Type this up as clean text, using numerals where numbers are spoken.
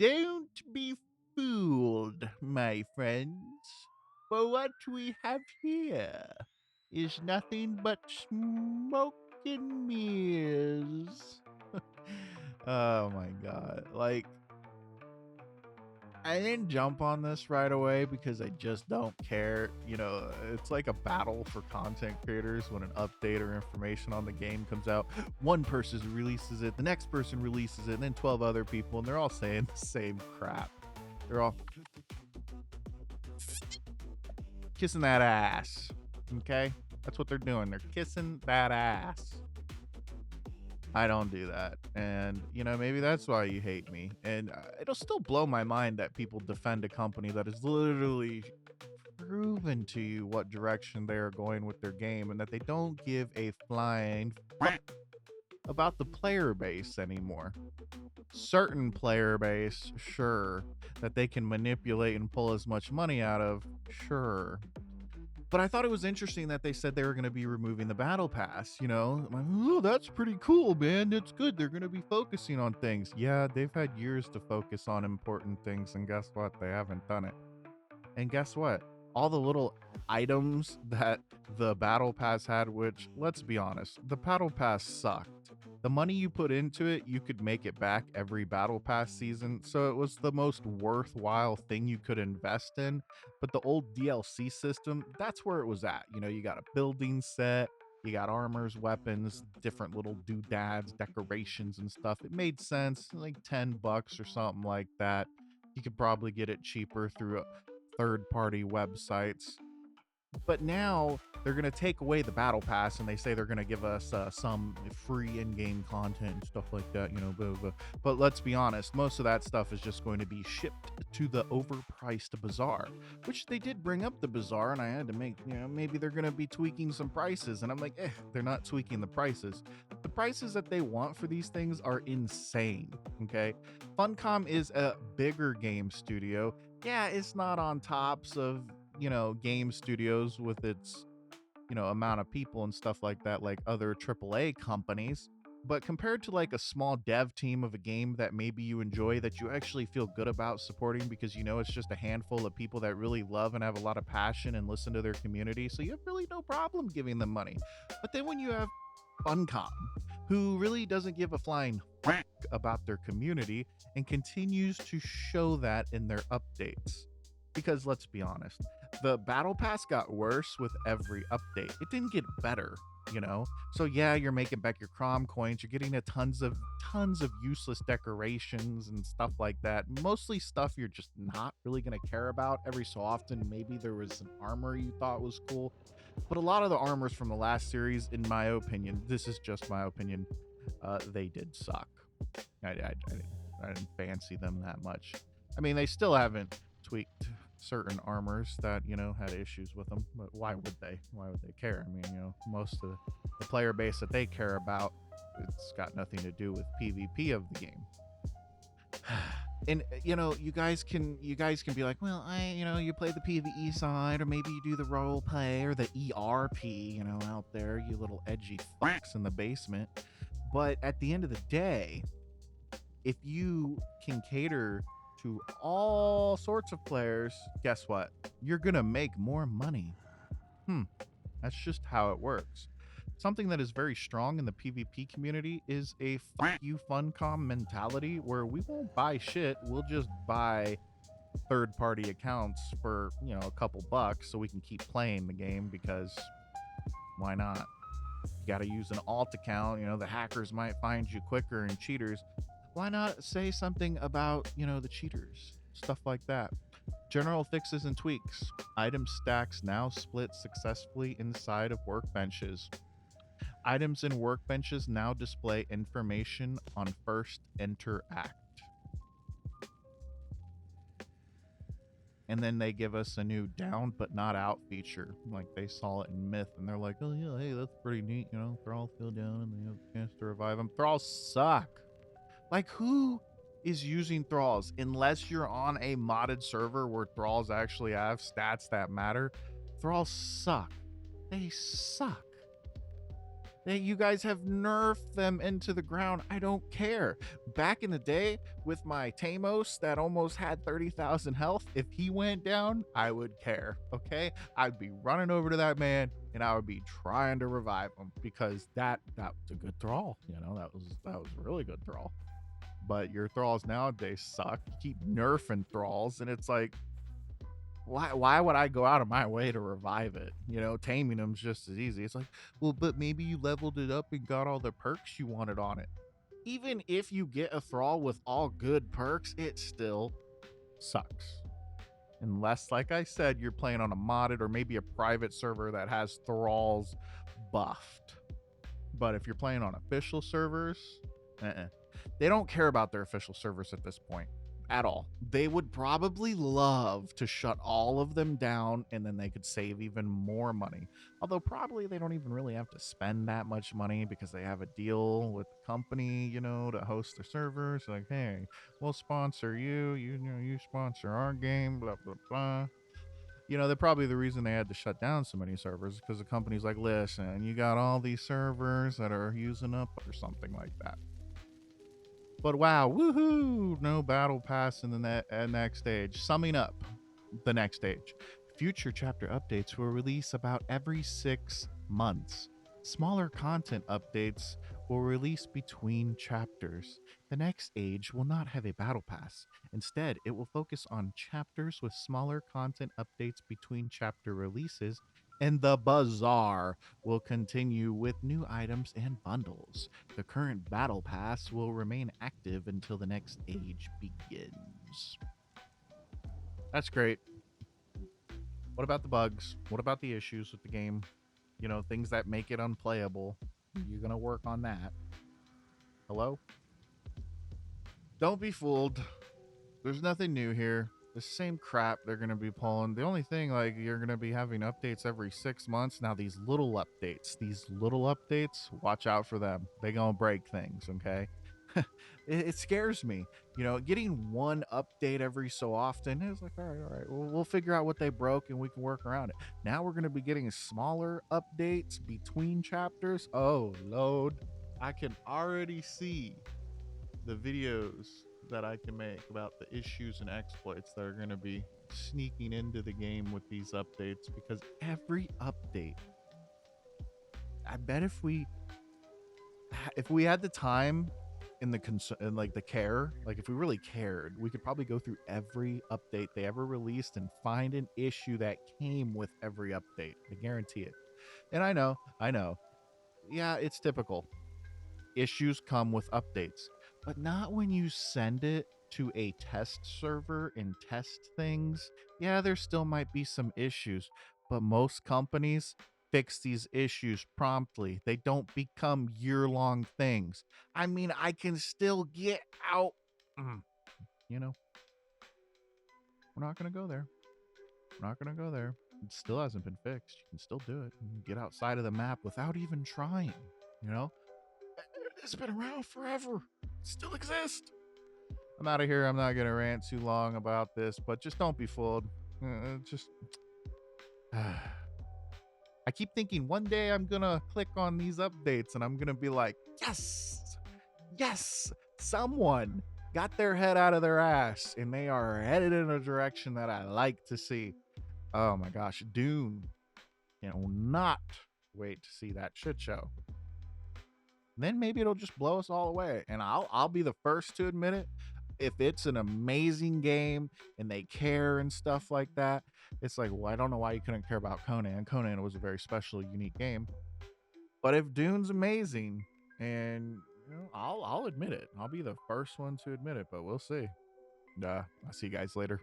Don't be fooled, my friends, for what we have here is nothing but smoke and mirrors. Oh my god. Like, I didn't jump on this right away because I just don't care. It's like a battle for content creators when an update or information on the game comes out. One person releases it, the next person releases it, and then 12 other people, and they're all saying the same crap. They're all kissing that ass. Okay? That's what they're doing. They're kissing that ass. I don't do that. And, maybe that's why you hate me. And it'll still blow my mind that people defend a company that has literally proven to you what direction they are going with their game and that they don't give a flying about the player base anymore. Certain player base, sure, that they can manipulate and pull as much money out of, sure. But I thought it was interesting that they said they were going to be removing the battle pass. I'm like, oh, that's pretty cool, man. That's good. They're going to be focusing on things. Yeah, they've had years to focus on important things, and guess what? They haven't done it. And guess what? All the little items that the battle pass had, which, let's be honest, the battle pass sucked. The money you put into it, you could make it back every battle pass season, so it was the most worthwhile thing you could invest in. But the old DLC system, that's where it was at. You got a building set, you got armors, weapons, different little doodads, decorations and stuff. It made sense, like $10 or something like that. You could probably get it cheaper through third-party websites. But now they're going to take away the battle pass, and they say they're going to give us some free in-game content and stuff like that, blah, blah. But let's be honest, most of that stuff is just going to be shipped to the overpriced bazaar, which they did bring up the bazaar, and I had to make, maybe they're going to be tweaking some prices. And I'm like, they're not tweaking the prices. The prices that they want for these things are insane, okay? Funcom is a bigger game studio. Yeah, it's not on tops of game studios with its amount of people and stuff like that, like other AAA companies. But compared to like a small dev team of a game that maybe you enjoy, that you actually feel good about supporting because it's just a handful of people that really love and have a lot of passion and listen to their community, so you have really no problem giving them money. But then when you have Funcom, who really doesn't give a flying about their community and continues to show that in their updates. Because let's be honest, the battle pass got worse with every update. It didn't get better, So yeah, you're making back your Crom coins. You're getting a tons of useless decorations and stuff like that. Mostly stuff you're just not really going to care about. Every so often, maybe there was an armor you thought was cool. But a lot of the armors from the last series, in my opinion, this is just my opinion, they did suck. I didn't fancy them that much. I mean, they still haven't tweaked certain armors that had issues with them, but why would they care? I mean, most of the player base that they care about, it's got nothing to do with PvP of the game. And you guys can be like, well, you play the PvE side, or maybe you do the role play or the ERP, out there, you little edgy fucks in the basement. But at the end of the day, if you can cater to all sorts of players, guess what? You're gonna make more money. That's just how it works. Something that is very strong in the PvP community is a fuck you Funcom mentality, where we won't buy shit, we'll just buy third-party accounts for, a couple bucks so we can keep playing the game, because why not? You gotta use an alt account, the hackers might find you quicker, and cheaters. Why not say something about, the cheaters? Stuff like that. General fixes and tweaks. Item stacks now split successfully inside of workbenches. Items in workbenches now display information on first interact. And then they give us a new down but not out feature. Like, they saw it in Myth and they're like, oh yeah, hey, that's pretty neat. Thralls feel down and they have a chance to revive them. Thralls suck. Like, who is using Thralls? Unless you're on a modded server where Thralls actually have stats that matter, Thralls suck. They suck. You guys have nerfed them into the ground. I don't care. Back in the day with my Tamos that almost had 30,000 health, if he went down, I would care. Okay? I'd be running over to that man and I would be trying to revive him because that was a good thrall. That was a really good thrall. But your thralls nowadays suck. You keep nerfing thralls and it's like, why would I go out of my way to revive it? Taming them's just as easy. It's like, well, but maybe you leveled it up and got all the perks you wanted on it. Even if you get a thrall with all good perks, it still sucks. Unless, like I said, you're playing on a modded or maybe a private server that has thralls buffed. But if you're playing on official servers, they don't care about their official servers at this point at all. They would probably love to shut all of them down and then they could save even more money. Although probably they don't even really have to spend that much money because they have a deal with the company, to host their servers. Like, hey, we'll sponsor you, you sponsor our game, blah, blah, blah. They're probably the reason they had to shut down so many servers because the company's like, listen, you got all these servers that are using up or something like that. But wow, woohoo! No battle pass in the next stage. Summing up the next stage. Future chapter updates will release about every 6 months. Smaller content updates will release between chapters. The next age will not have a battle pass. Instead, it will focus on chapters with smaller content updates between chapter releases, and the bazaar will continue with new items and bundles. The current battle pass will remain active until the next age begins. That's great. What about the bugs? What about the issues with the game? Things that make it unplayable. You're going to work on that. Hello? Don't be fooled. There's nothing new here. The same crap they're going to be pulling. The only thing, like, you're going to be having updates every 6 months. Now, these little updates, watch out for them. They going to break things, okay? It scares me. Getting one update every so often is like, all right, we'll figure out what they broke and we can work around it. Now we're going to be getting smaller updates between chapters. Oh, load. I can already see the videos that I can make about the issues and exploits that are going to be sneaking into the game with these updates because every update, I bet if we had the time and like the care, like if we really cared, we could probably go through every update they ever released and find an issue that came with every update. I guarantee it. And I know, yeah, it's typical. Issues come with updates, but not when you send it to a test server and test things. Yeah, there still might be some issues, but most companies fix these issues promptly. They don't become year-long things. I mean, I can still get out. Mm, you know, we're not going to go there. We're not going to go there. It still hasn't been fixed. You can still do it. You can get outside of the map without even trying, you know? It's been around forever. It still exists. I'm out of here. I'm not gonna rant too long about this, but just don't be fooled. Just I keep thinking one day I'm gonna click on these updates and I'm gonna be like, yes, someone got their head out of their ass and they are headed in a direction that I like to see. Oh my gosh, Dune. Not wait to see that shit show. Then maybe it'll just blow us all away, and I'll be the first to admit it. If it's an amazing game and they care and stuff like that, it's like, well, I don't know why you couldn't care about Conan. Conan was a very special, unique game. But if Dune's amazing, and I'll admit it. I'll be the first one to admit it. But we'll see. I'll see you guys later.